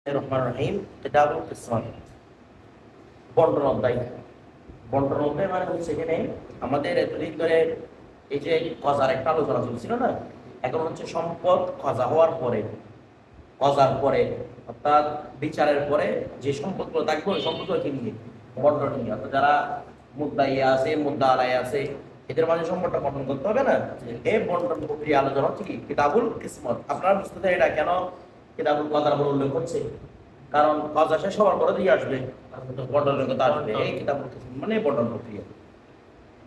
রহমান রহিম কিতাবুল কিসমাত বন্টন অধ্যায়। বন্টন অধ্যায় মানে হচ্ছে এখানে আমাদের এতদিন ধরে এই যে কজার একটা আলোচনা চলছিল না, এখন হচ্ছে সম্পদ কজা হওয়ার পরে, কজার পরে অর্থাৎ বিচারের পরে যে সম্পদগুলো থাকবে ওই সম্পদগুলোকে নিয়ে বন্টন নিয়ে, অর্থাৎ যারা মুদ্দাই আছে মুদ্দা আলাই আছে এদের মাঝে সম্পদটা বন্টন করতে হবে না। এই বন্টন প্রক্রিয়া আলোচনা হচ্ছে কি কিতাবুল কিসমত। আপনারা বুঝতে চাই এটা কেন কিতাবুল কজার বলে উল্লেখ হচ্ছে, কারণ কজা শেষ হওয়ার পরে দিয়ে আসবে বন্টনের কথা আসবে। এই কিতাবুল কিসমত মানে বন্টন প্রক্রিয়া।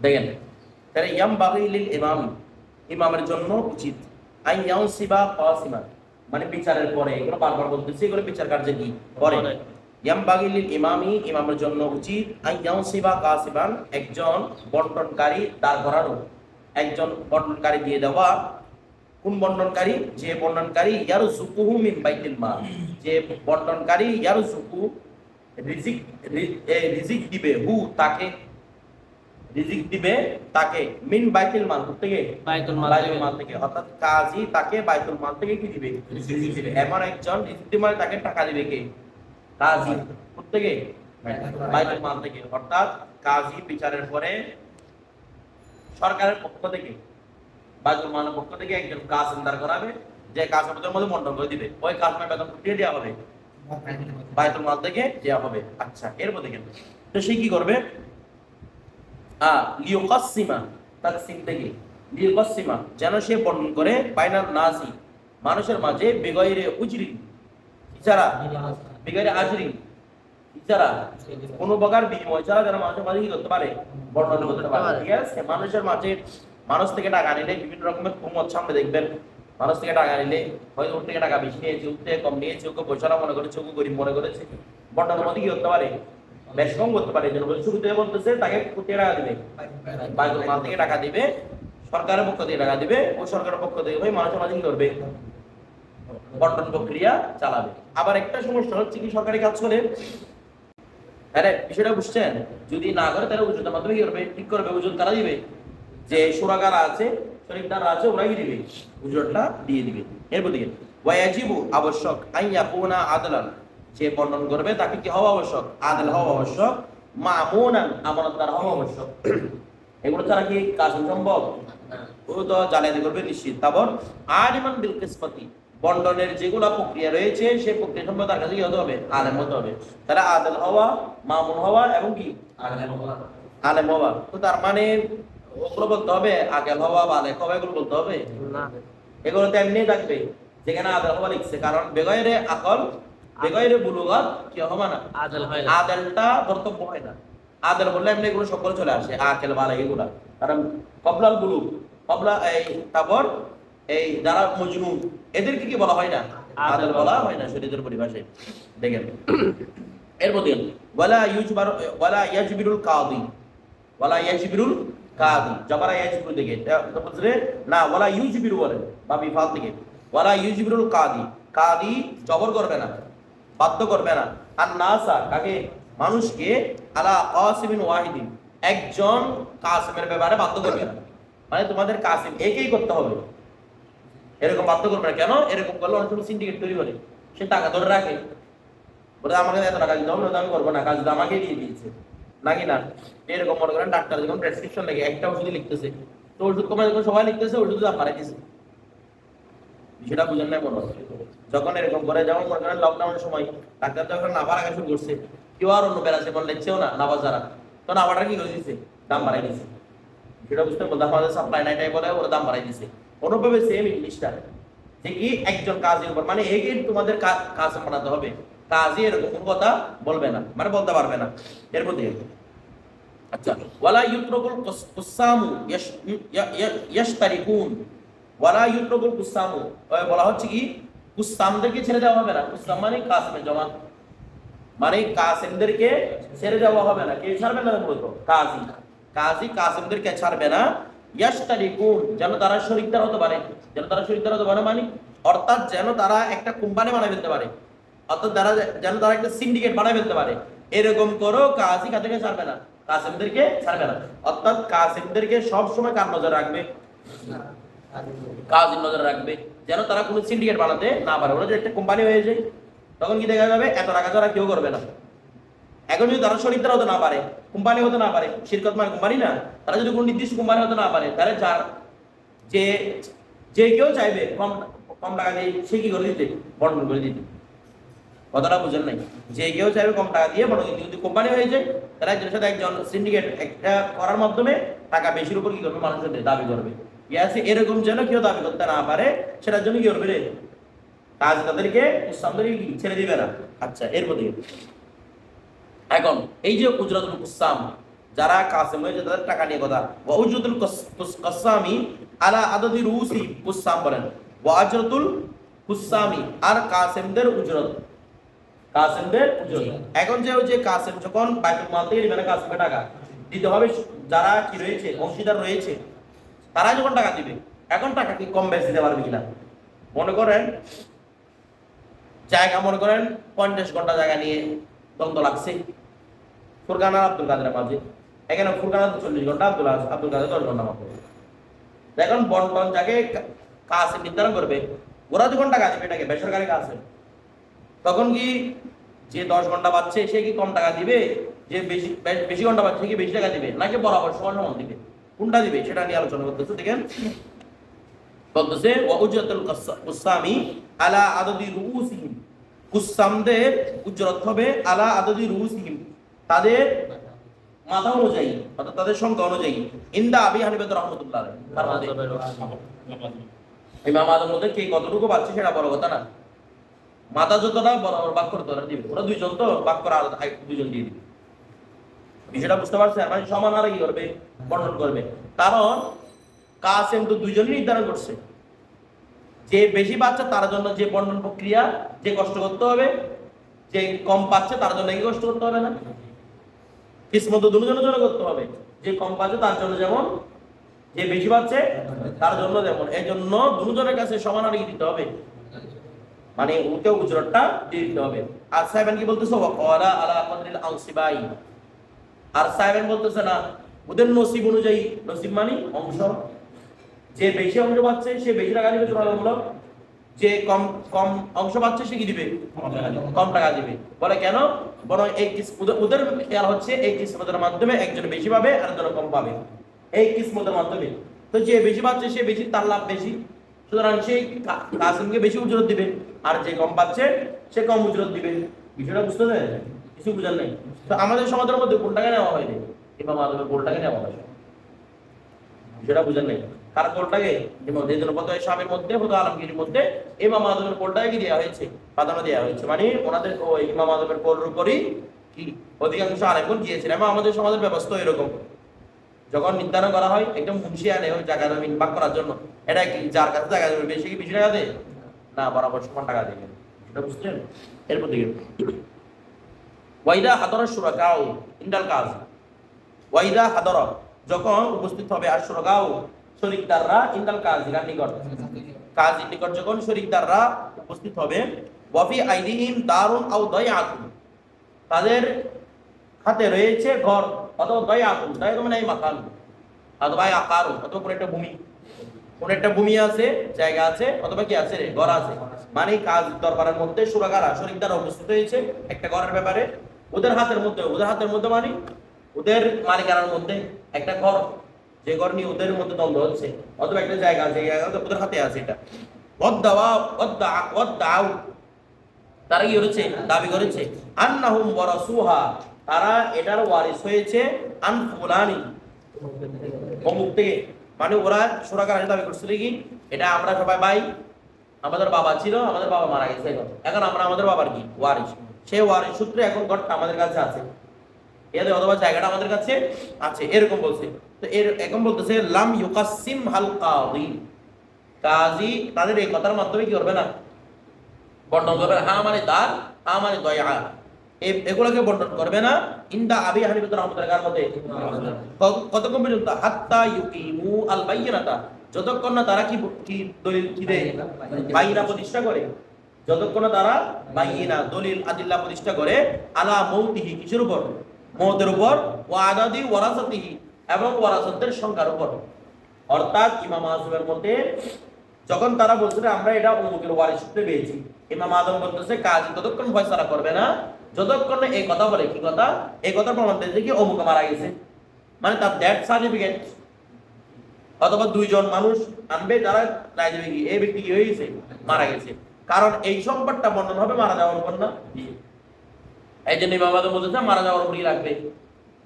দেখেন তাহলে ইয়াম বাগিলিল ইমাম, ইমামের জন্য উচিত আই ইয়াউসিবা কাসিমা মানে বিচারের পরে, এগুলো বারবার বলতেছি, এগুলো বিচার কার্যে কি পরে। ইয়াম বাগিলিল ইমামি, ইমামের জন্য উচিত আই ইয়াউসিবা কাসিবান একজন বন্টনকারী দাঁড় করানো, একজন বন্টনকারী দিয়ে দেওয়া। কোন বন্টনকারী? যে বন্টনকারী ইয়ারযুকুহু মিন বাইতিল মাল, যে বন্টনকারী ইয়ারযুকু রিজিক রিজিক দিবে, হু তাকে রিজিক দিবে তাকে, মিন বাইতুল মাল থেকে, বাইতুল মাল থেকে, অর্থাৎ কাজী তাকে বাইতুল মাল থেকে কি দিবে? রিজিক দিবে। এমন একজন রিজিক দিবে মানে তাকে টাকা দিবে কে? কাজী। কোথা থেকে? বাইতুল মাল থেকে। অর্থাৎ কাজী বিচারের পরে সরকারের পক্ষ থেকে, বাইতুল মালের পক্ষ থেকে একজন কাসিম দাঁড় করাবে, যে কাসিমের মধ্যে বন্টন করে দিবে। ওই কাসিমের বেতন দিয়ে দেওয়া হবে বাইতুল মাল থেকে দেওয়া হবে। আচ্ছা, এরপর দেখেন তো সে কি করবে? লিওকাসিমা তাকসিম থেকে, লিওকাসিমা যেন সে বন্টন করে বাইনাল নাসি মানুষের মাঝে বেগয়রে উজরি, ইজারা বেগয়রে আজরি, ইজারা কোনো প্রকার বিনিময় ছাড়া যেন মানুষের মাঝে কি করতে পারে? বন্টন করতে পারে। ঠিক আছে, মানুষের মাঝে মানুষ থেকে টাকা নিলে বিভিন্ন রকমের কুমত সামনে দেখবেন। মানুষ থেকে টাকা নিলে হয়তো ওর থেকে টাকা বেশি নিয়েছে, ওর থেকে কম নিয়েছে, ওকে পয়সাটা মনে করেছে, ওকে গরিব মনে করেছে, বন্টনের মধ্যে কি করতে পারে? বেশ কম করতে পারে। যেন শুরুতে বলতেছে তাকে কোটি টাকা দিবে, বাইতুল মাল থেকে টাকা দিবে, সরকারের পক্ষ থেকে টাকা দিবে, ও সরকারের পক্ষ থেকে ভাই মানুষের মাঝে কি করবে? বন্টন প্রক্রিয়া চালাবে। আবার একটা সমস্যা হচ্ছে কি, সরকারি কাজ করে, আরে বিষয়টা বুঝছেন, যদি না করে তাহলে উজুরের মাধ্যমে কি করবে? ঠিক করবে। উজুর কারা দিবে? যে সুরাগারা আছে, শরীফদাররা আছে, ওরাই দিবে, উজুরটা দিয়ে দিবে। এরপর দিকে ওয়াজিবু আবশ্যক আন ইয়াকুনা আদলান, যে বন্টন করবে তাকে কি হওয়া আবশ্যক? আদল হওয়া আবশ্যক। মামুনান আমানতদার হওয়া আবশ্যক। এগুলো ছাড়া কি কাজ সম্ভব? ও তো জালিয়াতি করবে নিশ্চিত। তারপর আলিমান বিল কিসমাতি, বন্টনের যেগুলো প্রক্রিয়া রয়েছে সেই প্রক্রিয়া সম্পর্কে তার কাছে কি হতে হবে? আলেম হতে হবে। তাহলে আদল হওয়া, মামুন হওয়া এবং কি আলেম হওয়া। তো তার মানে ওগুলো বলতে হবে আগেল হওয়া বা আলেম হওয়া, এগুলো বলতে হবে না। এগুলো তো এমনি থাকবে যেখানে আদল হওয়া লিখছে, কারণ বেগয়রে আকল বেগয়রে বুলুগাত কি হবে না? আদল হয় না, আদলটা কর্তব্য হয় না। আদল বললে এমনি এগুলো সকল চলে আসে, আকেল বালা এগুলা। কারণ কবলাল বুলুগ, কবলা এই তারপর এই যারা মজনুন এদেরকে কি বলা হয় না? আদল বলা হয় না শরীয়তের পরিভাষায়। দেখেন এরপর দেখেন ওয়ালা ইয়াজবিরুল কাদি, ওয়ালা ইয়াজবিরুল কাদি, জবরা ইয়াজবিরু থেকে এটা বুঝলে না, ওয়ালা ইউজবিরু বলে বা বিফাল থেকে, ওয়ালা ইউজবিরুল কাদি, কাদি জবর করবে না, বাধ্য করবে না। আর নাসা কাকে? মানুষকে আলা কাসিমিন ওয়াহিদিন, একজন কাসিমের ব্যাপারে বাধ্য করবে না, মানে তোমাদের কাসিম একেই করতে হবে এরকম বাধ্য করবে না। কেন? এরকম করলে অনেক সময় সিন্ডিকেট তৈরি করে, সে টাকা ধরে রাখে, বলে আমাকে এত টাকা দিতে হবে, আমি করবো না, কাজ আমাকে দিয়ে দিয়েছে নাকি না। এরকম মনে করেন ডাক্তার যখন প্রেসক্রিপশন লেগে একটা ওষুধ লিখতেছে, তো ওষুধ কমে যখন সবাই লিখতেছে ওষুধ দাম বাড়াই দিয়েছে, সেটা বুঝেন না মনে হচ্ছে। যখন এরকম করে, যেমন মনে করেন লকডাউনের সময় ডাক্তার যখন নাবার আগে শুরু করছে, কেউ আর অন্য প্যারাসিটামল লিখছেও না, নাবার যারা, তো নাবারটা কি করে দিচ্ছে? দাম বাড়াই দিচ্ছে। সেটা বুঝতে বলতে আমাদের সাপ্লাই নাই টাই বলে ওরা দাম বাড়াই দিচ্ছে। অনুভবে সেম ইংলিশটা, যে কি একজন কাজের উপর মানে একে তোমাদের কাজ বানাতে হবে, কাজে এরকম কোনো কথা বলবে না, মানে বলতে পারবে না। এরপর দিয়ে আচ্ছা ওয়ালা ইউত্রকুল কুসামু ইয়াশতারিকুন, ওয়ালা ইউত্রকুল কুসামু বলা হচ্ছে কি কুসামদেরকে ছেড়ে দেওয়া হবে না। কুসাম মানে কাসিমের জমা, মানে কাসিমদেরকে ছেড়ে দেওয়া হবে না। কে ছাড়বে না? মূলত কাজী, কাজী কাসিমদেরকে ছাড়বে না। ইয়াশতারিকুন যেন তারা শরীকদার হতে পারে, যেন তারা শরীকদার হতে পারে মানে অর্থাৎ যেন তারা একটা কোম্পানি বানাই ফেলতে পারে, অর্থাৎ তারা যেন তারা একটা সিন্ডিকেট বানাই ফেলতে পারে। এরকম করো কাজী কাদেরকে ছাড়বে না? কাসিমদেরকে ছাড়বে না। অর্থাৎ কাসিমদেরকে সব সময় কার নজর রাখবে? কাজীর নজর রাখবে, যেন তারা কোনো সিন্ডিকেট বানাতে না পারে। ওরা যে একটা কোম্পানি হয়ে যায়, তখন কি দেখা যাবে এত টাকা ছাড়া কেউ করবে না। এখন যদি তারা শরীরদার হতে না পারে, কোম্পানি হতে না পারে, শিরকত মানে কোম্পানি না, তারা যদি কোনো নির্দিষ্ট কোম্পানি হতে না পারে, তাহলে যার যে যে কেউ চাইবে কম কম টাকা দিয়ে সে কি করে দিতে, বন্টন করে দিতে। কথাটা বুঝেন নাই? যে কেউ চাইবে কম টাকা দিয়ে বন্টন দিতে। যদি কোম্পানি হয়ে যায় তারা একজনের সাথে একজন সিন্ডিকেট একটা করার মাধ্যমে টাকা বেশির উপর কি করবে, মানুষের দাবি করবে। ইয়াসে এরকম যেন কেউ দাবি করতে না পারে, সেটার জন্য কি করবে রে, কাজ তাদেরকে কি ছেড়ে দিবে না। আচ্ছা, এর মধ্যে এখন এই যে উজরাতুল কুসাম, যারা কাসেম হয়েছে তাদের টাকা নিয়ে কথা, ওয়া উজরাতুল কুসামি আলা আদাদি রুসি, কুসাম বলেন, ওয়া আজরাতুল কুসামি, আর কাসেমদের উজরত, কাসেমদের উজরত। এখন যে কাসেম যখন বাইতুল মাল থেকে মানে কাসেমকে টাকা দিতে হবে, যারা কি রয়েছে অংশীদার রয়েছে তারা যখন টাকা দিবে, এখন টাকা কি কম বেশি দিতে পারবে কিনা? মনে করেন জায়গা, মনে করেন 50 ঘন্টা জায়গা নিয়ে দ্বন্দ্ব লাগছে ফুরকান আর আব্দুল কাদের মাঝে। এখানে ফুরকান 40 ঘন্টা, আব্দুল কাদের 10 ঘন্টা মাত্র। এখন বন্টন যাকে কাসেম নির্ধারণ করবে, ওরা যখন টাকা দিবে, এটাকে বেসরকারি কাসেম, তখন কি যে 10 ঘন্টা পাচ্ছে সে কি কম টাকা দিবে, যে বেশি ঘন্টা পাচ্ছে কি বেশি টাকা দিবে, নাকি বরাবর সমান সমান দিবে, কোনটা দিবে সেটা নিয়ে আলোচনা করতেছে। দেখেন বলতেছে ওয়া উজরাতুল কুসামি আলা আদাদি রুউসিহিম, কুসামদের উজরত হবে আলা আদাদি রুউসিহিম, তাদের মাথা অনুযায়ী, অর্থাৎ তাদের সংখ্যা অনুযায়ী। ইনদা আবি হানিফা রাহমাতুল্লাহ আলাইহি, ইমাম আদম মধ্যে কে কতটুকু পাচ্ছে সেটা বড় কথা না, মাথা যতটা বরাবর ভাগ করে তোরা দিবে, ওরা দুইজন তো ভাগ করে আলাদা দুইজন দিয়ে দিবে। বিষয়টা বুঝতে পারছেন? মানে সমান আর কি করবে, বন্টন করবে। কারণ কাসেম তো দুইজনই নির্ধারণ করছে, যে বেশি পাচ্ছে তার জন্য যে বন্টন প্রক্রিয়া, যে কষ্ট করতে হবে, যে কম পাচ্ছে তার জন্য কি কষ্ট করতে হবে না, কিসমত দুজনের জন্য করতে হবে। যে কম পাচ্ছে তার জন্য যেমন, যে বেশি পাচ্ছে তার জন্য যেমন, এই জন্য দুজনের কাছে সমান আর কি দিতে হবে, মানে ওকে উজরতটা দিয়ে দিতে হবে। আর সাহেবেন কি বলতেছে, ওয়ালা আলা কদরিল আনসিবাই, আর সাহেবেন বলতেছে না, ওদের নসিব অনুযায়ী, নসিব মানে অংশ, যে বেশি অংশ পাচ্ছে সে বেশি টাকা দিবে তুলনামূলক, যে কম কম অংশ পাচ্ছে সে কি দিবে, কম টাকা দিবে। বলে কেন? বরং এই ওদের খেয়াল হচ্ছে এই কিসমতের মাধ্যমে একজন বেশি পাবে আর একজন কম পাবে, এই কিসমতের মাধ্যমে। তো যে বেশি পাচ্ছে সে বেশি, তার লাভ বেশি, সুতরাং সে কাসেমকে বেশি উজরত দিবে, আর যে কম পাচ্ছে সে কম উজরত দিবে। বিষয়টা বুঝতে দেয়? কিছু বুঝার নাই। তো আমাদের সমাজের মধ্যে কোনটাকে নেওয়া হয়নি, ইমাম আদমের কোনটাকে নেওয়া হয়, বিষয়টা বুঝার নাই। কার কোলটাকে, সাহেবের মধ্যে, হুদা আলমগীরের মধ্যে ইমাম আদমের কোলটাকে কি দেওয়া হয়েছে, প্রাধান্য দেওয়া হয়েছে। মানে ওনাদের ওই ইমাম আদমের কোলের উপরই কি অধিকাংশ আলেমগণ গিয়েছিল। এবং আমাদের সমাজের ব্যবস্থা এরকম, যখন নির্ধারণ করা হয় একদম মুন্সি আনে ওই জায়গা জমি ভাগ করার জন্য, এটা কি যার কাছে জায়গা জমি বেশি কি বেশি টাকা দেয় না, বরাবর সমান টাকা দেবেন। সেটা বুঝছেন? এরপর দিকে ওয়াইদা হাদরা শুরাকাউ ইনদাল কাজ, ওয়াইদা হাদরা যখন উপস্থিত হবে, আর শুরাকাউ শরীকদাররা, ইনদাল কাজীর নিকট, কাজীর নিকট যখন শরীকদাররা উপস্থিত হবে, ওয়াফি আইদিহিম দারুন আও দায়াতুন, তাদের হাতে রয়েছে ঘর অথবা দায়াতুন, দায়াতুন মানে এই মাকান, অথবা আকার, অথবা কোন একটা ভূমি, কোন একটা ভূমি আছে, জায়গা আছে, অথবা কি আছে রে, ঘর আছে। মানে কাজ দরবারের মধ্যে শুরাকারা, শরীকদাররা উপস্থিত হয়েছে একটা ঘরের ব্যাপারে, ওদের হাতের মধ্যে মানে ওদের মালিকানার মধ্যে একটা ঘর, যে ঘর নিয়ে ওদের মধ্যে দ্বন্দ্ব হচ্ছে, অথবা একটা জায়গা আছে, ওদের হাতে আছে। এটা তারা কি করেছে, দাবি করেছে, আন্নাহুম ওয়ারাসুহা, তারা এটার ওয়ারিস হয়েছে, আন ফুলানি, অমুক থেকে। মানে ওরা শুরাকারা দাবি করছিল কি, এটা আমরা সবাই ভাই, আমাদের বাবা ছিল, আমাদের বাবা মারা গেছে, এখন আমরা আমাদের বাবার কি ওয়ারিস, সেই ওয়ারিস সূত্রে এখন ঘরটা আমাদের কাছে আছে, অথবা জায়গাটা আমাদের কাছে আছে, এরকম বলছে। তো এরকম বলতেছে লাম ইউকাসিম হাল কাযী, কাজী তাদের এই কথার মাধ্যমে কি করবে না, বন্টন করবে না। হ্যাঁ মানে দার, হ্যাঁ মানে দয়া, এগুলোকে বন্টন করবে না। ইনদা আবি হানিফা রাহমাতুল্লাহ মতে কতক্ষণ পর্যন্ত, হাত্তা ইউকিমু আল বাইয়িনাতা, যতক্ষণ না তারা কি দলিল কি দেয়, বাইনা প্রতিষ্ঠা করে, যতক্ষণ না তারা বাইনা দলিল আদিল্লাহ প্রতিষ্ঠা করে, আলা মৌতিহি, কিসের উপর, মৌতের উপর, ওয়া আদাদি ওয়ারাসাতিহি, এবং ওয়ারাসাতদের সংখ্যার উপর। অর্থাৎ ইমাম আযমের মতে যখন তারা বলছে আমরা এটা অমুকের ওয়ারিশ সূত্রে পেয়েছি, ইমাম আযম বলতেছে কাজী ততক্ষণ ফয়সালা করবে না যতক্ষণ এই কথা বলে, কি কথা, এই কথা প্রমাণ দিয়েছে কি অমুক মারা গেছে, মানে তার ডেথ সার্টিফিকেট, অথবা দুইজন মানুষ আনবে যারা রায় দেবে কি এই ব্যক্তি কি হয়ে গেছে, মারা গেছে। কারণ এই সম্পদটা বর্ণন হবে মারা যাওয়ার উপর না, এই জন্য ইমাম আযম বলতেছে মারা যাওয়ার উপরই লাগবে,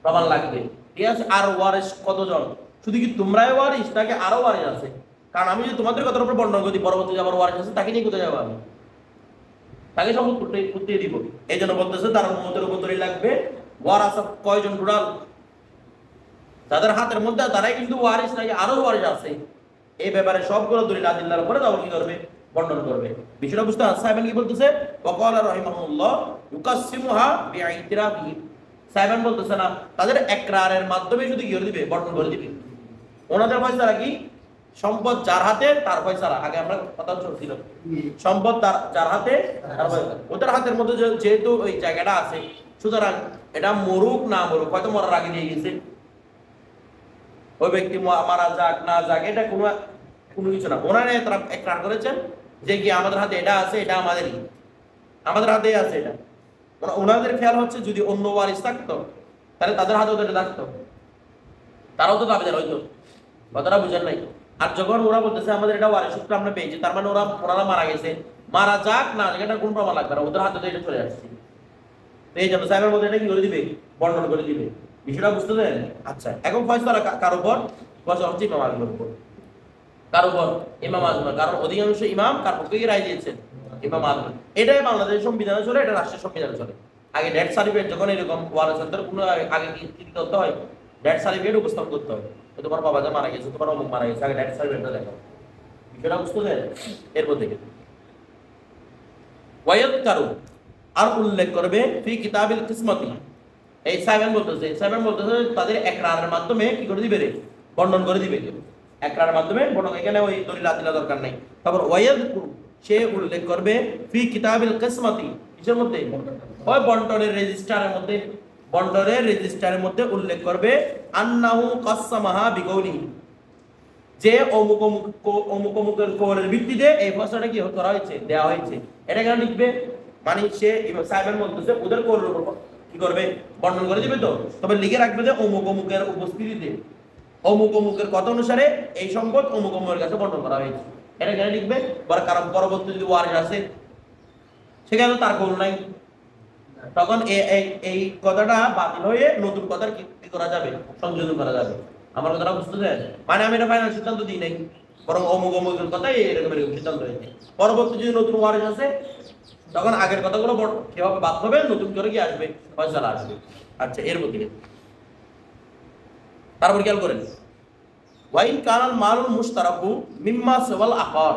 প্রমাণ লাগবে। ঠিক আছে, আর ওয়ারিশ কতজন, শুধু কি তোমরাই ওয়ারিশ নাকি আরো ওয়ারিশ আছে? কারণ আমি যদি তোমাদের কথার উপর বর্ণনা করি, পরবর্তীতে আমার ওয়ারিশ আছে, তাকে নিয়ে কোথায় যাবো আমি? তাকে শপথ করতে দিব। এই জন্য বলতেছে তার উম্মতের উপর দলিল লাগবে। ওয়ারাস কয়জন টোটাল, তাদের হাতের মধ্যে তারাই কিন্তু ওয়ারিশ নাকি আরো ওয়ারিশ আছে, এই ব্যাপারে সবগুলো দলিল আদিল্লার উপরে তাও কি করবে, বর্ণনা করবে। বিষয়টা বুঝতে সাহেবান কি বলতেছে, ওয়াকালা রাহিমাহুল্লাহ ইউকাসসিমুহা বিইতিরাফিহি, সাহেবান বলতেছে না তাদের ইকরারের মাধ্যমে শুধু কি করে দিবে, বর্ণনা করে দিবে। ওনাদের ফয়সালা কি, সম্পদ যার হাতে তার ফয়সালা, আগে আমরা কথা চলছিল সম্পদ যার হাতে তার ফয়সালা, ওদের হাতের মধ্যে যেহেতু ওই জায়গাটা আছে, সুতরাং এটা মরুক না মরুক, হয়তো মরার আগে দিয়ে গেছে, ওই ব্যক্তি মারা যাক না যাক এটা কোনো কিছু না, ওনারা তারা ইকরার করেছেন যে কি আমাদের হাতে এটা আছে, এটা আমাদের হাতেই আছে এটা। ওনাদের খেয়াল হচ্ছে যদি অন্য ওয়ারিশ থাকতো তাহলে তাদের হাতেও তো এটা থাকতো, তারাও তো দাবিদার হইতো, কথাটা বুঝেন নাই? আর যখন ওরা বলতেছে আমাদের এটা ওয়ারিশ সূত্রে আমরা পেয়েছি, তার মানে ওনারা মারা গেছে, মারা যাক না যাক এটা কোন প্রমাণ লাগবে না, ওদের হাতে তো এটা চলে আসছে। এই জন্য সাহেবের মধ্যে এটা কি করে দিবে, বর্ণনা করে দিবে। বিষয়টা বুঝতে দেন? আচ্ছা, এখন ফয়সালা কার উপর? ফয়সালা হচ্ছে ইমাম আযমের উপর। কার উপর? ইমাম আযমের। কারণ অধিকাংশ ইমাম কার পক্ষে রায় দিয়েছেন, ইমাম আযম। এটাই বাংলাদেশের সংবিধানে চলে, এটা রাষ্ট্রের সংবিধানে চলে। আগে ডেথ সার্টিফিকেট যখন এরকম ওয়ারিসের কোনো আগে কি করতে হয়, ডেথ সার্টিফিকেট উপস্থাপন করতে হয়, তোমার বাবা যা মারা গেছে, তোমার অমুক মারা গেছে, আগে ডেথ সার্টিফিকেটটা দেখো। বিষয়টা বুঝতে দেন? এরপর থেকে ওয়ায়াদকারু, আর উল্লেখ করবে ফি কিতাবিল কিসমতি, এই সাহেবান বলতেছে তাদের ইকরারের মাধ্যমে কি করে দিবে রে, বর্ণন করে দিবে, ইকরারের মাধ্যমে বর্ণন, এখানে ওই দলিল আদিল্লা দরকার নাই। তারপর ওয়ায়াদকুর, সে উল্লেখ করবে ফি কিতাবিল কিসমতি, কিসের মধ্যে, ওই বন্টনের রেজিস্টারের মধ্যে উল্লেখ করবে আন্নাহু কাসসামাহা বিকৌলিহি, যে অমুক অমুকের কওলের ভিত্তিতে এই ফয়সালাটা কি করা হয়েছে, দেওয়া হয়েছে, এটা কেন লিখবে, মানে সে সাহেবের বলতেছে ওদের কওলের উপর কি করবে, বর্ণন করে দিবে। তো তবে লিখে রাখবে যে অমুক অমুকের উপস্থিতিতে অমুক অমুকের কথা অনুসারে এই সম্পদ অমুক অমুকের কাছে বর্ণন করা হয়েছে, এটা কেন লিখবে? কারণ পরবর্তী যদি ওয়ারিশ আছে সেখানে তার কওল নাই, তখন এই কথাটা বাতিল হয়ে নতুন কথার কি করা যাবে, সংযোজন করা যাবে। আমার কথাটা বুঝতে দেন? মানে আমি এটা ফাইনাল সিদ্ধান্ত দিই নাই, বরং অমুক অমুকের কথাই এরকম সিদ্ধান্ত হয়েছে। পরবর্তী যদি নতুন ওয়ারিশ আছে তখন আগের কথাগুলো কিভাবে বাদ হবে, নতুন করে কি আসবে, ফয়সালা আসবে। আচ্ছা, এর মধ্যে তারপর খেয়াল করেন ওয়াইন কানাল মালুল মুশতারাকু মিম্মা সাওয়াল আকার।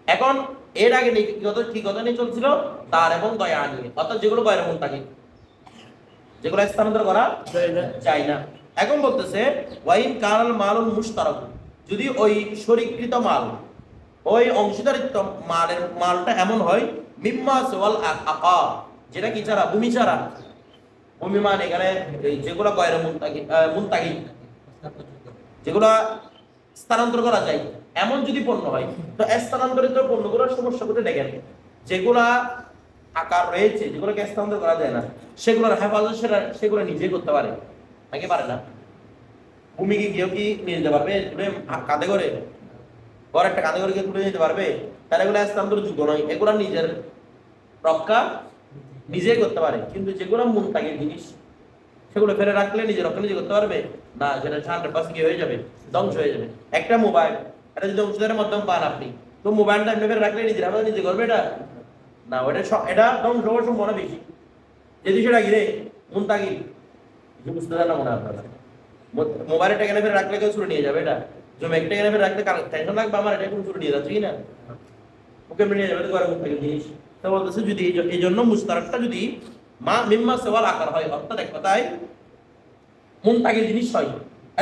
এখন এর আগে কি কথা নিয়ে চলছিল, তার এবং দয়া নিয়ে, অর্থাৎ যেগুলো গয়রে মুনতাকিদ, যেগুলো স্থানান্তর করা যায় না। এখন বলতেছে ওয়াইন কানাল মালুল মুশতারাকু, যদি ওই শরীককৃত মাল, ওই অংশীদারিত্ব মালটা এমন হয় মিম্মা সাওয়াল আকার, যেটা কি ছাড়া, ভূমি ছাড়া, ভূমি মানে এখানে যেগুলো গয়রে মুনতাকিদ, যেগুলো স্থানান্তর করা যায়, এমন যদি পণ্য হয়, তো স্থানান্তরিত পণ্যগুলোর সমস্যা করে দেখেন, যেগুলা আকার রয়েছে, যেগুলোকে স্থানান্তর করা যায় না, সেগুলোর হেফাজত সেগুলো নিজে করতে পারে নাকি পারে না? ভূমিকে কেউ কি নিয়ে যেতে পারবে, কাঁধে করে, বড় একটা কাঁধে করে কেউ তুলে নিতে পারবে? তাহলে এগুলো স্থানান্তর যোগ্য নয়, এগুলো নিজের রক্ষা নিজেই করতে পারে। কিন্তু যেগুলো মুনতাকিদ জিনিস, সেগুলো ফেলে রাখলে নিজের রক্ষা নিজে করতে পারবে না, সেটা 100% কি হয়ে যাবে, ধ্বংস হয়ে যাবে। একটা মোবাইল, এটা যদি অংশীদারের মাধ্যমে পান আপনি, তো মোবাইলটা এমনি ফেলে রাখলে নিজের হাতে নিজে করবে এটা না, এটা ধ্বংস হওয়ার সম্ভাবনা বেশি। যদি সেটা গিরে মুনতাকিদ, বুঝতে পারেন না মনে হয় আপনারা, মোবাইলটা এখানে ফেলে রাখলে কেউ ছুটে নিয়ে যাবে, এটা জমি একটা এখানে ফেলে রাখলে টেনশন লাগবে আমার, এটা কোন ছুটে নিয়ে যাচ্ছে কিনা, ওকে নিয়ে যাবে, তো করে মুনতাকিদ জিনিস। তো বলতেছে যদি এই জন্য মুশতারাকটা যদি মিম্মা সাওয়াল আকার হয়, অর্থাৎ এক কথায় মুনতাকিদ জিনিস হয়,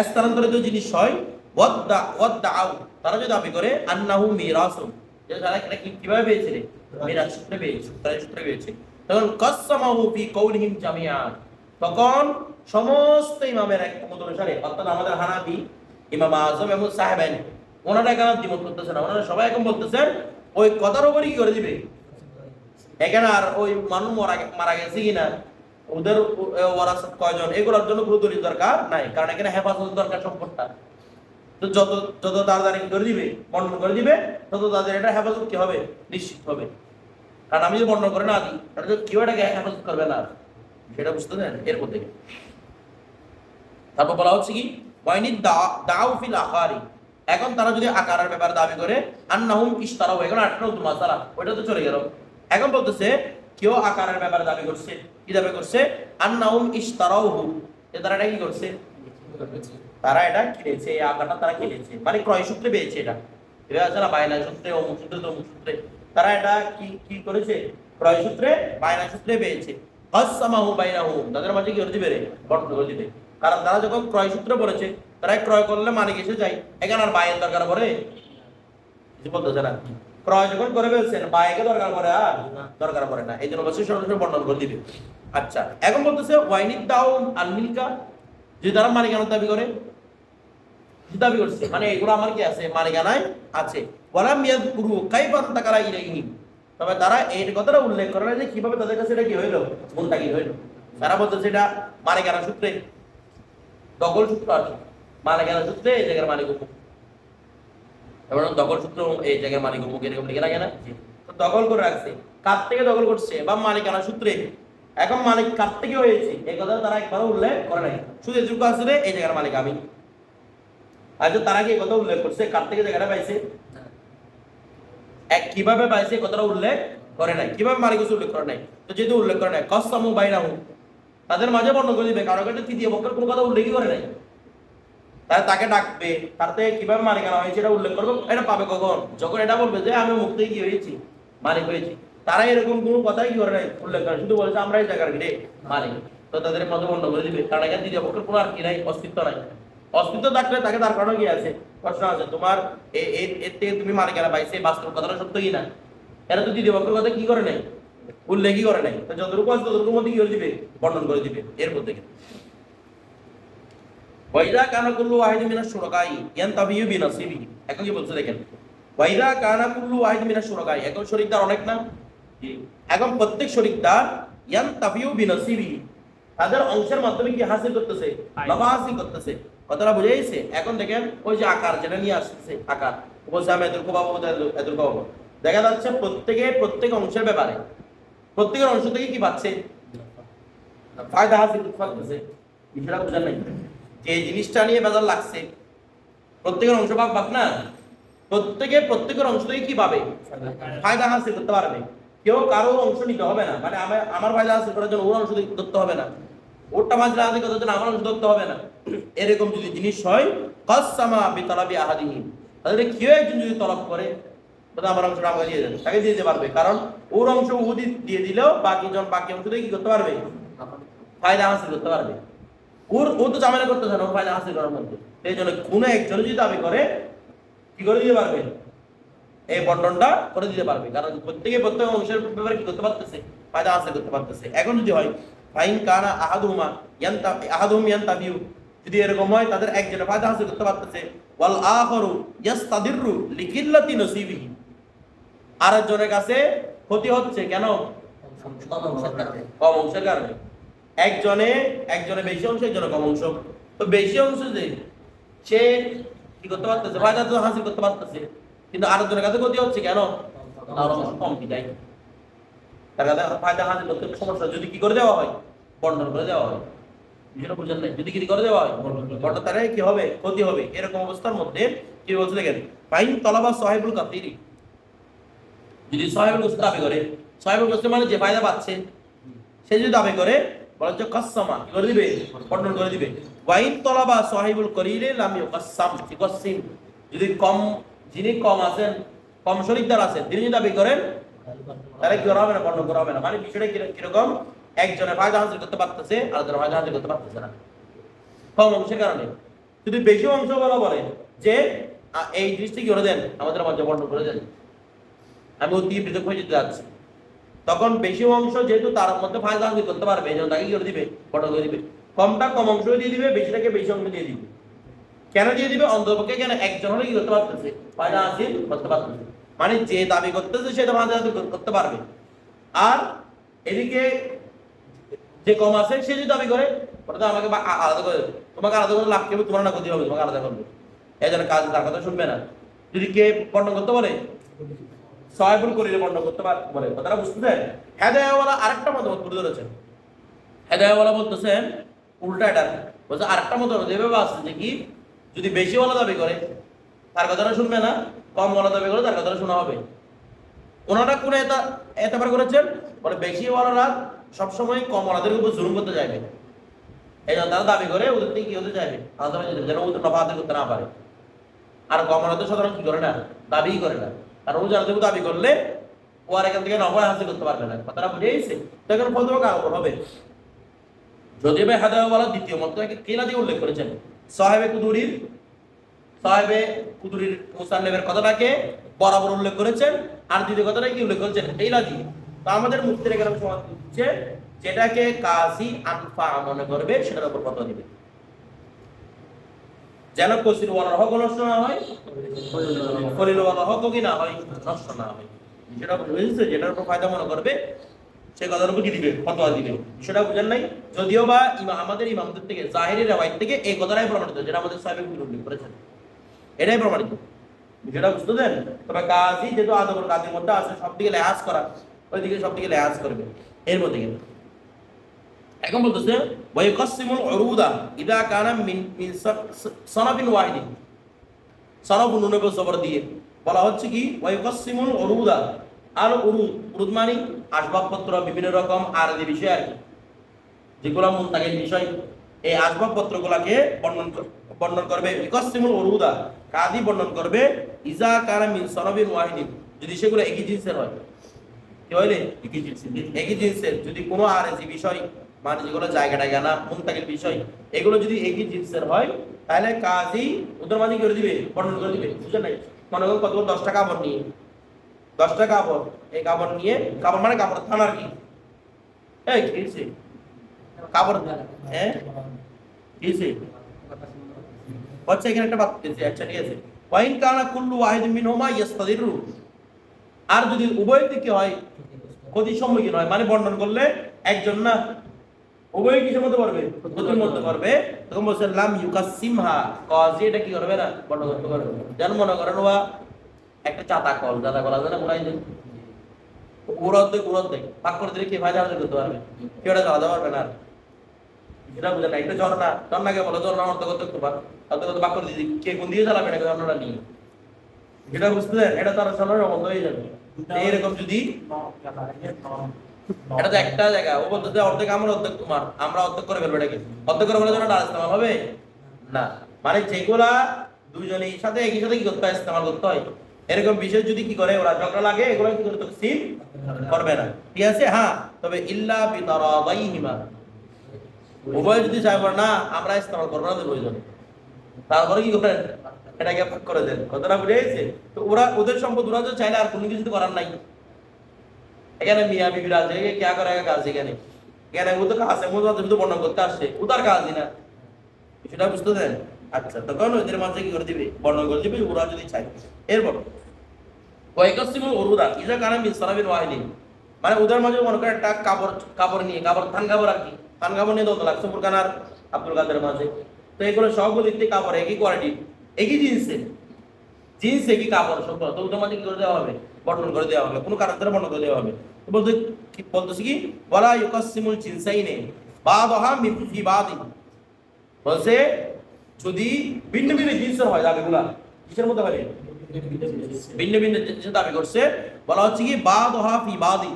স্থানান্তরিত জিনিস হয়, ওয়াদদাউ, তারা যদি দাবি করে আন্নাহু মিরাসুন, যে তারা এটা কিভাবে পেয়েছে, মিরাস সূত্রে পেয়েছে, তারা সূত্রে পেয়েছে, তখন কাসসামাহু ফি কওলিহিম জামিআন, তখন সমস্ত ইমামের একমত অনুসারে, অর্থাৎ আমাদের হানাফি, ইমাম আযম এবং সাহেবান, ওনারা এখানে দ্বিমত করতেছে না, ওনারা সবাই এখন বলতেছেন ওই কথার উপরই কি করে দিবে। এখানে আর ওই মানুষ মারা গেছে কিনা, ওদের ওয়ারাসাত কয়জন, এগুলোর জন্য কোনো দলিল দরকার নাই, কারণ এখানে হেফাজত দরকার সম্পদটা। তো যত যত তাড়াতাড়ি করে দিবে, বন্টন করে দিবে, তত তাদের এটা হেফাজত কি হবে, নিশ্চিত হবে। কারণ আমি যদি বন্টন করে না দিই, তাহলে কেউ এটাকে হেফাজত করবে না, সেটা বুঝতে দেন। এরপর থেকে তারপর বলা হচ্ছে কি ওয়াইনি দাউ ফিল আখারি, এখন তারা যদি আকারের ব্যাপারে দাবি করে আন্নাহুম ইশতারাউ, এখন আটটা নতুন মাসালা ওইটা তো চলে গেল। এখন বলতেছে কেউ আকারের ব্যাপারে দাবি করছে, কি দাবি করছে, আন্নাহুম ইশতারাউহু, তারা এটা কি করছে, তারা এটা কিনেছে, এই আকারটা তারা কিনেছে, মানে ক্রয় সূত্রে পেয়েছে। এটা এটা আছে না বায়না সূত্রে, অমুক সূত্রে, তমুক সূত্রে, তারা এটা কি কি করেছে, ক্রয় সূত্রে বায়না সূত্রে পেয়েছে। কাসসামাহু বাইনাহুম, তাদের মাঝে কি করে দিবে, বন্টন করে দিবে। কারণ তারা যখন ক্রয় সূত্রে বলেছে, তারা ক্রয় করলে মালিক এসে যায়, এখানে আর বায়ের দরকার পড়ে কিছু বলতেছে না। ক্রয় যখন করে ফেলছেন, বায়কে দরকার পড়ে আর দরকার পড়ে না, এই জন্য বছর সরাসরি বন্টন করে দিবে। আচ্ছা, এখন বলতেছে ওয়াইনিদ দাও আল মিলকা, যদি তারা মালিকানা দাবি করে, দাবি করছে মানে এগুলো আমার কি আছে, মালিকানায় আছে। ওয়ালাম ইয়াযকুরু কাইফা তাকারা ইলাইহি, তবে তারা এই কথাটা উল্লেখ করে না যে কিভাবে তাদের কাছে এটা কি হইলো, মুনতাকিল হইলো। তারা বলতেছে এটা মালিকানা সূত্রে, দখল সূত্র আছে, মালিকানা সূত্রে এই জায়গার মালিক অমুক, এবং দখল সূত্র এই জায়গার মালিক অমুক, এরকম লিখে রাখে না। তো দখল করে রাখছে, কার থেকে দখল করছে, বা মালিকানা সূত্রে, এখন মালিক কার থেকে হয়েছে এই কথা তারা একবারও উল্লেখ করে নাই, শুধু এটুকু আসলে এই জায়গার মালিক আমি। আচ্ছা, তারা কি কথা উল্লেখ করছে কার থেকে জায়গাটা পাইছে, এক কিভাবে পাইছে কথাটা উল্লেখ করে নাই, কিভাবে মালিক উল্লেখ করে নাই। তো যেহেতু উল্লেখ করে নাই, কাসসামু বাইনাহু, তাদের মাঝে বর্ণনা করে দিবে, কারণ এটা তৃতীয় পক্ষের কোনো কথা উল্লেখই করে নাই। তারা তাকে ডাকবে, তার থেকে কিভাবে মালিকানা হয়েছে এটা উল্লেখ করবে, এটা পাবে কখন, যখন এটা বলবে যে আমি মুখ থেকে কি হয়েছি, মালিক হয়েছি। তারা এরকম কোনো কথাই কি করে নাই, উল্লেখ করে, শুধু বলেছে আমরা এই জায়গার গিয়ে মালিক। তো তাদের মধ্যে বর্ণনা করে দিবে, কারণ এখানে তৃতীয় পক্ষের কোনো আর কি নাই, অস্তিত্ব নাই। অস্তিত্ব থাকলে তাকে তার কারণে কি আছে, প্রশ্ন আছে, তোমার এর থেকে তুমি মালিকানা পাইছে, বাস্তব কথাটা সত্য কি না, এরা তো তৃতীয় পক্ষের কথা কি করে নাই, উল্লেখই করে নাই। তো যতটুকু আছে ততটুকুর মধ্যে কি করে দিবে, বর্ণন করে দিবে। এরপর থেকে ওয়াইদা কানা কুল্লু ওয়াহিদ মিনাশ শুরাকাই ইয়ানতাবিয়ু বিনাসিবিহি, এখন কি বলছে দেখেন, ওয়াইদা কানা কুল্লু ওয়াহিদ মিনাশ শুরাকাই, এখন শরীকদার অনেক না, এখন প্রত্যেক শরীকদার ইয়ানতাবিয়ু বিনাসিবিহি, তাদের অংশের মাধ্যমে কি হাসিল করতেছে, লাভ হাসিল করতেছে। কথাটা বুঝে গেছে। এখন দেখেন ওই যে আকার যেটা নিয়ে আসতেছে, আকার বলছে আমি এত পাবো, এত পাবো, দেখা যাচ্ছে প্রত্যেক অংশের ব্যাপারে প্রত্যেকের অংশ থেকে কি পাচ্ছে, ফায়দা হাসিল করতেছে। বিষয়টা বোঝার নাই, যে জিনিসটা নিয়ে বেজার লাগছে, প্রত্যেকের অংশ ভাগ ভাগ না, প্রত্যেকের অংশ থেকে কি পাবে, ফায়দা হাসিল করতে পারবে। কেউ কারো অংশ নিতে হবে না, মানে আমার ফায়দা হাসিল করার জন্য ওর অংশ ধরতে হবে না, ওরটা ফায়দা হাসিল করার জন্য আমার অংশ ধরতে হবে না। এরকম যদি জিনিস হয়, কাসসামা বিতালাবি আহাদিহি, তাহলে কেউ একজন যদি তলব করে আমার অংশটা আমাকে দিয়ে দেন, তাকে দিয়ে দিতে পারবে, কারণ ওর অংশ উহুদি দিয়ে দিলেও বাকি অংশ থেকে কি করতে পারবে, ফায়দা হাসিল করতে পারবে। ও তো ঝামেলা করতেছে না ওর ফায়দা হাসিল করার মধ্যে। এই জন্য কোনো একজন যদি দাবি করে, কি করে দিতে পারবে, এই বন্টনটা করে দিতে পারবে, কারণ প্রত্যেক অংশের ব্যাপারে কি করতে পারতেছে, ফায়দা হাসিল করতে পারতেছে। এখন যদি হয় ফাইন কানা আহাদুহুম ইয়ানতাবিউ, যদি এরকম হয় তাদের একজনের ফায়দা হাসিল করতে পারতেছে, ওয়াল আখারু ইয়াস্তাদিরু লিকিল্লাতি নসিবিহি, আরেকজনের কাছে ক্ষতি হচ্ছে কেন, কম অংশের কারণে। একজনে বেশি অংশ, একজনে কম অংশ। তো বেশি অংশ যে সে কি করতে পারতেছে, ফায়দা তো হাসিল করতে পারতেছে, কিন্তু আরেকজনের কাছে ক্ষতি হচ্ছে কেন, তার অংশ কম কি যায়, তার কাছে ফায়দা হাসিল করতে সমস্যা। যদি কি করে দেওয়া হয়, বন্টন করে দেওয়া হয়, বিষয়টা বুঝেন নাই, যদি কি করে দেওয়া হয় বন্টন, তাহলে কি হবে, ক্ষতি হবে। এরকম অবস্থার মধ্যে কি বলছে দেখেন, ফাইন তলাবা সাহিবুল কাতিরি, যদি সাহিবুল গোসত দাবি করে, সাহিবুল গোসত মানে যে ফায়দা পাচ্ছে, সে যদি দাবি করে, বলা হচ্ছে কাসসামা, কি করে দিবে, বন্টন করে দিবে। ওয়াইন তলাবা সাহিবুল করিলে লাম ইউকাসসাম, ইউকাসসিম, যদি যিনি কম আছেন, কম শরীকদার আছেন, তিনি যদি দাবি করেন, তাহলে কি করা হবে না, বন্টন করা হবে না। মানে বিষয়টা কিরকম, একজনের ফায়দা হাসিল করতে পারতেছে, আরেকজনের ফায়দা হাসিল করতে পারতেছে না, কম অংশের কারণে। যদি বেশি অংশ বলে যে এই জিনিসটা কি করে দেন, আমাদের মধ্যে বন্টন করে দেন, আমি অতি পৃথক হয়ে যেতে যাচ্ছি, তখন বেশি অংশ যেহেতু তার মধ্যে ফায়দা হাসিল করতে পারবে, এই জন্য তাকে কি করে দিবে, বন্টন করে দিবে। কমটা কম অংশ দিয়ে দিবে, বেশিটাকে বেশি অংশ দিয়ে দিবে। কেন দিয়ে দিবে? অন্ততপক্ষে কেন একজন হলে কি করতে পারতেছে, পায়না হাসিল করতে পারতেছে, মানে যে দাবি করতেছে সে তোমার করতে পারবে। আর এদিকে যে কম আছে সে যদি দাবি করে ওটা আমাকে আলাদা করে, তোমাকে আলাদা করে লাভ কেবল তোমার না ক্ষতি হবে, তোমাকে আলাদা করবে, এই জন্য কাজ তার কথা শুনবে না। যদি কে বর্ণন করতে বলে সাহেবুল করিলে বর্ণন করতে বলে, কথাটা বুঝতেছেন? হেদায়াওয়ালা আরেকটা মতামত তুলে ধরেছেন। হেদায়াওয়ালা বলতেছেন উল্টা, এটা বলছে আরেকটা মতামত এভাবে আছে যে কি, যদি বেশি ওয়ালা দাবি করে তার কথাটা শুনবে না, কম ওয়ালা দাবি করে তার কথাটা শোনা হবে। ওনারা কোন এতবার করেছেন বলে বেশি ওয়ালারা সবসময় কম ওয়ালাদের উপর জুলুম করতে যাবে, এই জন্য তারা দাবি করে ওদের থেকে কি হতে চাইবে, যেন ওদের নফা আদায় করতে না পারে। আর কম ওয়ালাদের সাধারণ কি করে না, দাবিই করে না, কারণ ও যারা দাবি করলে ও আর এখান থেকে নফা হাসিল করতে পারবে না। কথাটা বুঝে গেছে? তখন ফতোয়া কার হবে? যদি ভাই হাদাওয়ালা দ্বিতীয় মতটাকে কেলা দিয়ে উল্লেখ করেছেন, সাহেবে কুদুরির মুসান্নেফের কথাটাকে বরাবর উল্লেখ করেছেন, আর দ্বিতীয় কথাটা কি উল্লেখ করেছেন, কেলা দিয়ে। তো আমাদের মুফতিরা কেরাম সমাধান দিচ্ছে যেটাকে কাজী আনফা মনে করবে সেটার উপর ফতোয়া দিবে, যেন কসির ওয়ালার হক নষ্ট না হয়, খলিল ওয়ালার হক কি না হয়, নষ্ট না হয়। যেটা বুঝেছে, যেটার উপর ফায়দা মনে করবে সে কথার উপর কি দিবে, ফতোয়া দিবে। সেটা বুঝেন নাই? যদিও বা আমাদের ইমামদের থেকে জাহিরি রিওয়ায়াত থেকে এই কথাটাই প্রমাণিত, যেটা আমাদের সাহেব উল্লেখ করেছেন, এটাই প্রমাণিত। যেটা বুঝতে দেন? তবে কাজী যেহেতু আদবুল কাজীর মধ্যে আছে সব দিকে লেহাজ করা, ওইদিকে সব দিকে লেহাজ করবে এর মধ্যে কিন্তু। এখন বলতেছে ওয়াইকাসিমুল উরুদা ইদা কানা মিন সানাবিন ওয়াহিদিন, সানাবুন নুনে জবর দিয়ে বলা হচ্ছে কি ওয়াইকাসিমুল উরুদা, আর উরুদ মানে আসবাবপত্র বিভিন্ন রকম আরদি বিষয় আর কি, যেগুলো মুনতাকিল বিষয়, এই আসবাবপত্রগুলোকে বর্ণন করবে। ইকাসিমুল উরুদা কাদি বর্ণন করবে ইজা কানা মিন সানাবিন ওয়াহিদিন, যদি সেগুলো একই জিনিসের হয়। কি হইলে একই জিনিসের, যদি কোনো আরজি বিষয় মানে যেগুলো জায়গাটা জানা মুনতাকিল বিষয় এগুলো যদি একই জিনিসের হয়, তাহলে কাজী ওদের মাঝে কি করে দিবে, বর্ণন করে দিবে। বুঝলেন নাই? মনে করুন কত 10টা কাপড় নিয়ে, 10টা কাপড়, এই কাপড় নিয়ে, কাপড় মানে কাপড় থানার কি, এই কিছে কাপড়, হ্যাঁ কিছে হচ্ছে এখানে একটা বাদ দিয়েছে। আচ্ছা ঠিক আছে, ওয়াইন কানা কুল্লু ওয়াহিদ মিনহুমা ইস্তাদিরু, আর যদি উভয় দিকে হয় ক্ষতির সম্মুখীন হয়, মানে বর্ণন করলে একজন না উভয় কিসের মধ্যে পড়বে, ক্ষতির মধ্যে পড়বে, তখন বলছে লাম ইউকাসিমহা, কাজী এটা কি করবে না, বর্ণন করতে পারবে। যেন মনে করেন ওয়া একটা চাতা কল আছে না, উড়াই দেয়, উড়াত দেয় পাক করে দিলে কি ফায়দা হাসিল করতে পারবে, কেউ এটা চালাতে পারবে না। সেটা বুঝে না, একটা ঝর্ণাকে বলো ঝর্ণা অর্থ করতে পাক করে দিদি, কে কোন দিয়ে চালাবে এটাকে ঝর্ণাটা নিয়ে, এটা বুঝতে দেন, এটা তারা চালানোর বন্ধ হয়ে যাবে। এরকম যদি এটা তো একটা জায়গা, ও বলতে অর্ধেক আমার অর্ধেক তোমার, আমরা অর্ধেক করে ফেলবো, এটাকে অর্ধেক করে ফেলে জন্য ইস্তেমাল হবে না। মানে যেগুলা দুইজনের সাথে একই সাথে কি করতে হয়, ইস্তেমাল করতে হয়। এরকম বিষয় যদি কি করে ওরা ঝগড়া লাগে, এগুলো কি করে তকসিম করবে না, ঠিক আছে? হ্যাঁ, তবে ইল্লা বিতারাদাইহিমা, উভয় যদি চাইব না আমরা ইস্তেমাল করবো না দুইজন, তারপরে কি করেন এটাকে ভাগ করে দেন। কথাটা বুঝে গেছে? তো ওদের সম্পদ ওরা তো চাইলে আর কোনো কিছু করার নাই। এখানে মিয়া বিবির আছে কে করে কাজ, এখানে ও তো কাজ শুধু বর্ণনা করতে আসছে, উদার কাজই না, সেটা বুঝতে দেন। আচ্ছা, তখন ওদের মাঝে কি করে দিবে, বর্ণনা করে দিবে ওরা যদি চায়। এরপর ওয়াইকাসিমুল উরুদা ইজা কানা মিন সানাবিন ওয়াহিদিন, মানে ওদের মাঝে মনে করে একটা কাপড় নিয়ে, থান কাপড় আর কি, থান কাপড় নিয়ে দোতলা লাগছে ফুরকান আর আব্দুল কাদের মাঝে। তো এগুলো সবগুলো দিতে কাপড় একই কোয়ালিটি, একই জিন্স একই কাপড় সব, তো ওদের মাঝে কি করে দেওয়া হবে, বর্ণন করে দেওয়া হবে, কোনো কারণ দ্বারা বর্ণন করে দেওয়া হবে। তো বলতেছি কি ওয়ালা ইউকাসিমুল জিনসাইনে বাদহা মিন ফি বাদি, বলছে যদি ভিন্ন ভিন্ন জিনিসের হয় দাবিগুলা, কিসের মধ্যে হয়, ভিন্ন ভিন্ন জিনিস দাবি করছে, বলা হচ্ছে কি বাদহা ফি বাদি,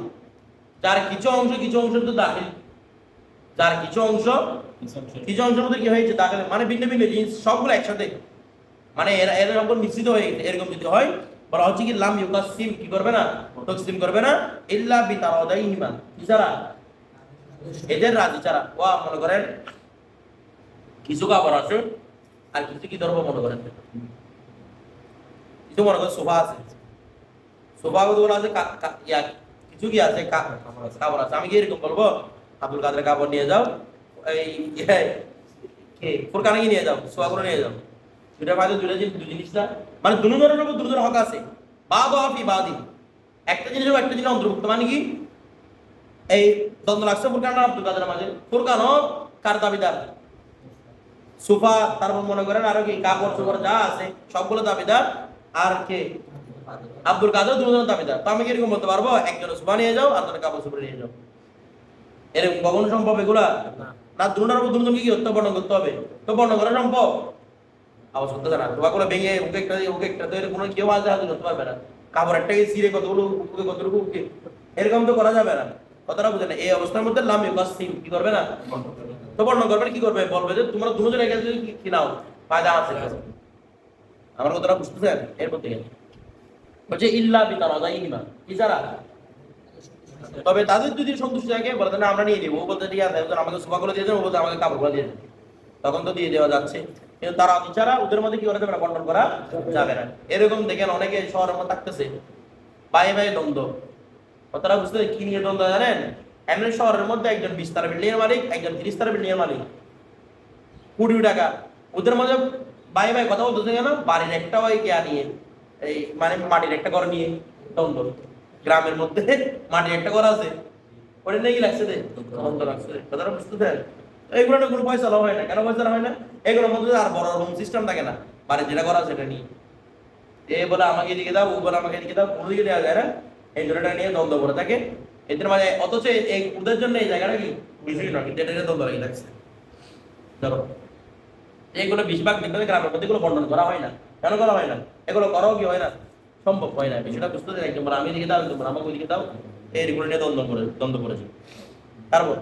যার কিছু অংশ তো দাখিল, যার কিছু অংশের মধ্যে কি হয়েছে দাখিল, মানে ভিন্ন ভিন্ন জিনিস সবগুলো একসাথে, মানে এর উপর মিশ্রিত হয়ে গেছে, এরকম যদি হয় বলা হচ্ছে কি লাম ইউকাসিম, কি করবে না, তকসিম করবে না, ইল্লা বিতারাদাইহিমা, কি ছাড়া, এদের রাজি ছাড়া। ওয়া মনে করেন কিছু কাপড় আছে আর কিছু কি ধরবো, মনে করেন কিছু মনে করেন সোফা আছে, সোফা গুলো আছে, কিছু কি আছে কাপড় আছে, আমি কি এরকম বলবো আব্দুল কাদের কাপড় নিয়ে যাও, এই ফুরকানে নিয়ে যাও, সোফা গুলো নিয়ে যাও, দুইটা ফায়দা দুই জিনিস না, মানে দুজনের উপর দুজনের হক আছে। বাদ অফি বাদি, একটা জিনিস একটা জিনিস অন্তর্ভুক্ত, মানে কি এই দ্বন্দ্ব লাগছে ফুরকান আর আব্দুল কাদের মাঝে। ফুরকানও কার দাবিদার? সোফা, তারপর মনে করেন আরো কি কাপড় চোপড় যা আছে সবগুলো দাবিদার। আর কে? আব্দুল কাদের দুজনের দাবিদার। তো আমি কি এরকম বলতে পারবো একজন সোফা নিয়ে যাও আর জনের কাপড় চোপড় নিয়ে যাও? এরকম কখনো সম্ভব এগুলা না। দুজনের উপর দুজনকে কি করতে বর্ণন করতে হবে? তো বর্ণন করা সম্ভব? আওয়াজ করতেছে না। সোফাগুলো ভেঙে ওকে একটা তৈরি কোনো কেউ আজ হাজির করতে পারবে না। কাপড় একটাকে ছিঁড়ে কতগুলো কতটুকু এরকম তো করা যাবে না। কথাটা বুঝে না। এই অবস্থার মধ্যে লাম ইউকাসিম কি করবে না, তো বর্ণনা করবে। কি করবে? বলবে যে তোমরা দুজন একা যদি কি নাও ফায়দা আছে। আমার কথাটা বুঝতেছেন? এরপর থেকে বলছে ইল্লা বিতারাদাইহিমা, কি যারা, তবে তাদের যদি সন্তুষ্টি থাকে বলতে না আমরা নিয়ে নিব, ও বলতে ঠিক আছে আমাকে সোফাগুলো দিয়ে দেন, ও বলতে আমাকে কাপড়গুলো দিয়ে দেন, তখন তো দিয়ে দেওয়া যাচ্ছে। কিন্তু তারা বিচারা ওদের মধ্যে কি করা যাবে না, বন্টন করা যাবে না। এরকম দেখেন অনেকে শহরের মধ্যে থাকতেছে ভাই ভাই দ্বন্দ্ব। কথাটা বুঝতে কি নিয়ে দ্বন্দ্ব জানেন? এমনি শহরের মধ্যে একজন 20 তলা বিল্ডিং এর মালিক, একজন 30 তলা বিল্ডিং এর মালিক, কোটি টাকা। ওদের মধ্যে ভাই ভাই কথা বলতেছে কেন? বাড়ির একটা ওই কে নিয়ে, এই মানে মাটির একটা ঘর নিয়ে দ্বন্দ্ব। গ্রামের মধ্যে মাটির একটা ঘর আছে, ওটা নিয়ে কি লাগছে দে দ্বন্দ্ব লাগছে। কথাটা বুঝতেছেন? এইগুলো কোনো পয়সা হয় না। কেন পয়সা হয় না? এগুলোর মধ্যে আর বড় রকম সিস্টেম থাকে না। বাড়ির যেটা করা সেটা নিয়ে এ বলে আমাকে এদিকে দাও, ও বলে আমাকে এদিকে দাও, কোনো দিকে দেওয়া যায় না। এই জন্যটা নিয়ে দ্বন্দ্ব করে থাকে এদের মাঝে। অথচ এই ওদের জন্য এই জায়গাটা কি কিছুই না, কিন্তু এটা দ্বন্দ্ব লেগে লাগছে। ধরো এইগুলো বেশিরভাগ দেখবে গ্রামের মধ্যে এগুলো বর্ণন করা হয় না। কেন করা হয় না? এগুলো করাও কি হয় না, সম্ভব হয় না। বিষয়টা বুঝতে দেয় একদম আমি এদিকে দাও, তোমরা আমাকে ওইদিকে দাও, এইগুলো নিয়ে দ্বন্দ্ব করেছে। তারপর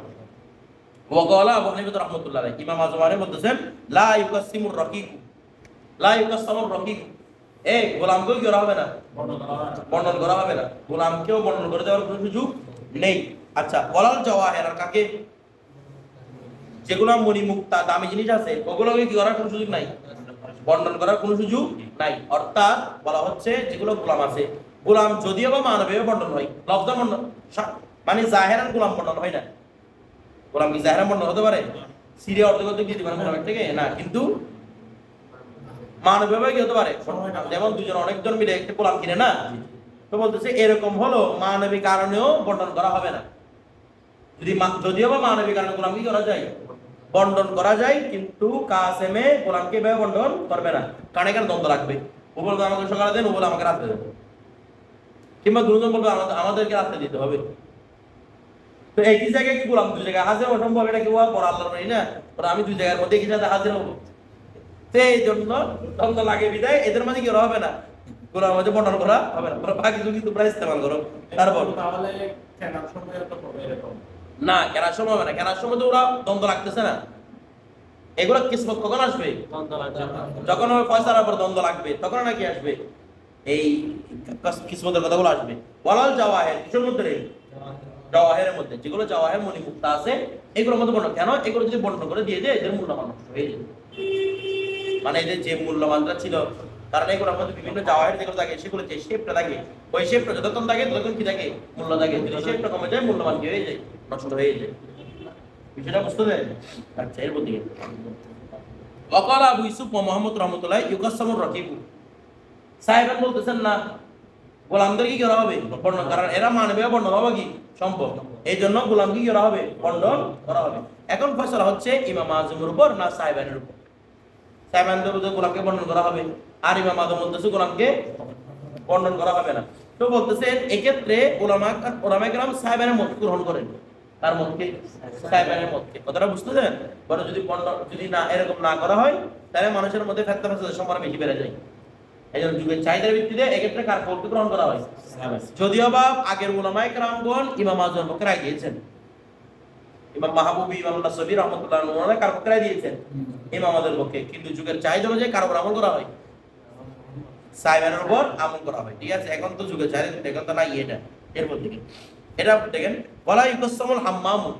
ওয়াকালা আবু হানিফা রাহমাতুল্লাহ আলাইহি, ইমাম আযম বলতেছেন লা ইউকাসিমুর রাকিক, লা ইউকাসসামুর রাকিক, এই গোলামকেও কি করা হবে না, বর্ণন করা হবে না। গোলামকেও বর্ণন করে দেওয়ার কোনো সুযোগ নেই। আচ্ছা, ওয়ালাল জাওয়াহির, আর কাকে? যেগুলো মণিমুক্তা দামি জিনিস আছে ওগুলোকে কি করার কোনো সুযোগ নাই, বর্ণন করার কোনো সুযোগ নাই। অর্থাৎ বলা হচ্ছে যেগুলো গোলাম আছে, গোলাম যদিও বা মানবীয় বর্ণন হয়, লফজ বর্ণন মানে জাহেরান গোলাম বর্ণন হয় না। গোলাম কি জাহেরান বর্ণন হতে পারে? সিরিয়া অর্থ করতে কি দিবেন গোলামের থেকে না, কিন্তু মানবীয় কি হতে পারে? যেমন দুজন অনেকজন মিলে একটা গোলাম কিনে না, তো বলতেছে এরকম হলো মানবিক কারণেও বন্টন করা হবে না। যদিও বা মানবিক কারণে গোলাম কি করা যায়, বন্টন করা যায়, কিন্তু কাসেমে গোলামকে এভাবে বন্টন করবে না। কারণ এখানে দ্বন্দ্ব লাগবে। ও বলবে আমাকে সকালে দেন, ও বলে আমাকে রাত্রে দেন, কিংবা দুজন বলবে আমাদেরকে রাত্রে দিতে হবে। তো একই জায়গায় কি গোলাম দুই জায়গায় হাজির অসম্ভব, এটা কেউ পর আল্লাহর বাণী না। আমি দুই জায়গার মধ্যে একই সাথে হাজির হবো, তো এই জন্য দ্বন্দ্ব লাগে বিদায় এদের মাঝে কি করা হবে না, গোলাম মাঝে বন্টন করা হবে না। বাকি যদি তোমরা ইস্তেমাল করো। তারপর তাহলে কেনার সময় তো এরকম না, কেনার সময় হবে না। কেনার সময় তো ওরা দ্বন্দ্ব লাগতেছে না। এগুলো কিসমত কখন আসবে? যখন ওই ফয়সালার পর দ্বন্দ্ব লাগবে তখন নাকি আসবে এই কিসমতের কথাগুলো আসবে। ওয়ালাল জাওয়াহির, কিসের মধ্যে রে? জাওয়াহিরের মধ্যে। যেগুলো জাওয়াহির মণিমুক্তা আছে এগুলোর মধ্যে বর্ণন। কেন? এগুলো যদি বর্ণন করে দিয়ে দেয় এদের মূল্যমান নষ্ট হয়ে যাবে। মানে এদের যে মূল্যমানটা ছিল, কারণ এগুলোর মধ্যে বিভিন্ন জাওয়াহির যেগুলো থাকে সেগুলো যে শেপটা থাকে, ওই শেপটা যতক্ষণ থাকে ততক্ষণ কি থাকে, মূল্য থাকে। যদি শেপটা কমে যায় মূল্যমান কি হয়ে যায়, নষ্ট হয়ে যায়। বিষয়টা বুঝতে দেয়? আচ্ছা, এর মধ্যে ওয়াকালা আবু ইউসুফ ওয়া মুহাম্মদ রাহমাতুল্লাহ ইউকাসসামুর রাকিবু, সাহেবান বলতেছেন না গোলামদের কি করা হবে, বর্ণন। কারণ এরা মানবে বর্ণন হবে কি সম্ভব, এই জন্য গোলাম কি করা হবে, বর্ণন করা হবে। এখন ফয়সালা হচ্ছে ইমাম আযমের উপর না সাহেবানের উপর? সাহেবানদের উপর গোলামকে বর্ণন করা হবে, আর ইমাম আযম বলতেছে গোলামকে বর্ণন করা হবে না। তো বলতেছেন এক্ষেত্রে ওলামায়ে কেরাম সাহেবানের মত গ্রহণ করেন। তার মতকে, সাহেবানের মতকে। কথাটা বুঝতেছেন? বড় যদি না এরকম না করা হয় তাহলে মানুষের মধ্যে ফিতনা ফাসাদের সম্ভাবনা বেশি বেড়ে যায়। এই জন্য যুগের চাহিদার ভিত্তিতে এক্ষেত্রে কার পক্ষে গ্রহণ করা হয়? যদিও বা আগের উলামায়ে কেরামগণ ইমাম আযমের পক্ষে রায় দিয়েছেন। ইমাম মাহবুবী, ইমাম নাসবী রাহমাতুল্লাহ আলাইহি কার পক্ষে রায় দিয়েছেন? ইমামদের পক্ষে। কিন্তু যুগের চাহিদা অনুযায়ী কার উপর আমল করা হয়? সাহেবানের উপর আমল করা হয়। ঠিক আছে? এখন তো যুগের চাহিদা, এখন তো নাই এটা। এরপর থেকে এটা দেখেন ওয়ালা ইউকাসসামুল হাম্মামু,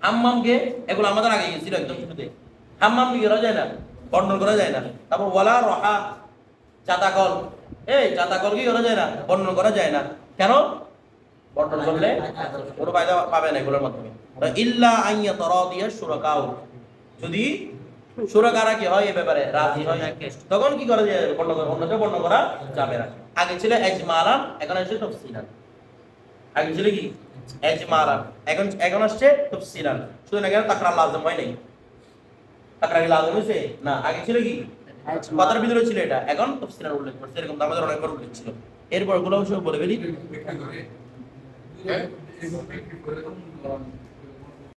হাম্মামকে এগুলো আমাদের আগে গিয়েছিল একদম শুরুতে। হাম্মাম কি করা যায় না, বর্ণন করা যায় না। তারপর ওয়ালা রহা, জাতাকল, এই জাতাকল কি করা যায় না, বর্ণন করা যায় না। কেন? বর্ণন করলে কোনো ফায়দা পাবে না এগুলোর মাধ্যমে। ইল্লা আন ইয়াতারাদিয়া শুরাকাউ, যদি সুরাকারা কি হয় এই ব্যাপারে রাজি হয় তখন কি করা যায় অন্যকে বর্ণ করা যাবে না আগে ছিল ইজমালান এখন আসছে তাফসীলান আগে ছিল কি ইজমালান এখন আসছে তাফসীলান শুধু না কেন তাকরার লাজম হয় নাই তাকরার কি লাজম হইছে না আগে ছিল কি কথার ভিতরে ছিল এটা এখন তাফসীলান উল্লেখ করছে এরকম তো আমাদের অনেকবার উল্লেখ ছিল এরপর গুলো সব বলে ফেলি বিক্রি করে